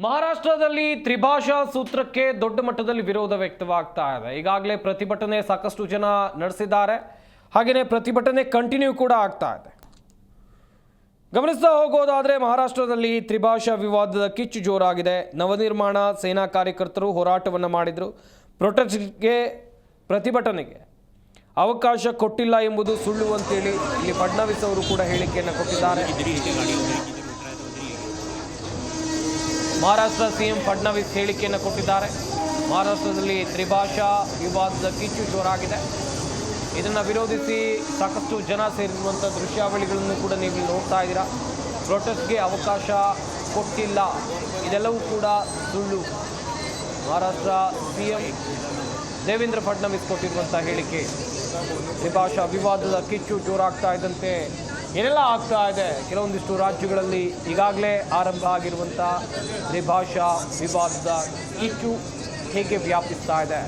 ಮಹಾರಾಷ್ಟ್ರದಲ್ಲಿ ತ್ರಿಭಾಷಾ ಸೂತ್ರಕ್ಕೆ ದೊಡ್ಡ ಮಟ್ಟದಲ್ಲಿ ವಿರೋಧ ವ್ಯಕ್ತವಾಗ್ತಾ ಇದೆ. ಈಗಾಗಲೇ ಪ್ರತಿಭಟನೆ ಸಾಕಷ್ಟು ಜನ ನಡೆಸಿದ್ದಾರೆ. ಹಾಗೆಯೇ ಪ್ರತಿಭಟನೆ ಕಂಟಿನ್ಯೂ ಕೂಡ ಆಗ್ತಾ ಇದೆ. ಗಮನಿಸ್ತಾ ಹೋಗೋದಾದ್ರೆ ಮಹಾರಾಷ್ಟ್ರದಲ್ಲಿ ತ್ರಿಭಾಷಾ ವಿವಾದದ ಕಿಚ್ಚು ಜೋರಾಗಿದೆ. ನವನಿರ್ಮಾಣ ಸೇನಾ ಕಾರ್ಯಕರ್ತರು ಹೋರಾಟವನ್ನು ಮಾಡಿದ್ರು. ಪ್ರೊಟೆಸ್ಟ್ಗೆ ಪ್ರತಿಭಟನೆಗೆ ಅವಕಾಶ ಕೊಟ್ಟಿಲ್ಲ ಎಂಬುದು ಸುಳ್ಳು ಅಂತೇಳಿ ಇಲ್ಲಿ ಫಡ್ನವೀಸ್ ಅವರು ಕೂಡ ಹೇಳಿಕೆಯನ್ನು ಕೊಟ್ಟಿದ್ದಾರೆ. ಮಹಾರಾಷ್ಟ್ರ ಸಿಎಂ ಫಡ್ನವೀಸ್ ಹೇಳಿಕೆಯನ್ನು ಕೊಟ್ಟಿದ್ದಾರೆ. ಮಹಾರಾಷ್ಟ್ರದಲ್ಲಿ ತ್ರಿಭಾಷಾ ವಿವಾದದ ಕಿಚ್ಚು ಜೋರಾಗಿದೆ. ಇದನ್ನು ವಿರೋಧಿಸಿ ಸಾಕಷ್ಟು ಜನ ಸೇರಿರುವಂಥ ದೃಶ್ಯಾವಳಿಗಳನ್ನು ಕೂಡ ನೀವು ನೋಡ್ತಾ ಇದ್ದೀರಾ. ಪ್ರೊಟೆಸ್ಟ್ಗೆ ಅವಕಾಶ ಕೊಟ್ಟಿಲ್ಲ, ಇದೆಲ್ಲವೂ ಕೂಡ ಸುಳ್ಳು. ಮಹಾರಾಷ್ಟ್ರ ಸಿಎಂ ದೇವೇಂದ್ರ ಫಡ್ನವೀಸ್ ಕೊಟ್ಟಿರುವಂಥ ಹೇಳಿಕೆ. ತ್ರಿಭಾಷಾ ವಿವಾದದ ಕಿಚ್ಚು ಜೋರಾಗ್ತಾ ಇದ್ದಂತೆ ಏನೆಲ್ಲ ಆಗ್ತಾ ಇದೆ, ಕೆಲವೊಂದಿಷ್ಟು ರಾಜ್ಯಗಳಲ್ಲಿ ಈಗಾಗಲೇ ಆರಂಭ ಆಗಿರುವಂಥ ತ್ರಿಭಾಷಾ ವಿವಾದದ ಕಿಚ್ಚು ಹೇಗೆ ವ್ಯಾಪಿಸ್ತಾ ಇದೆ.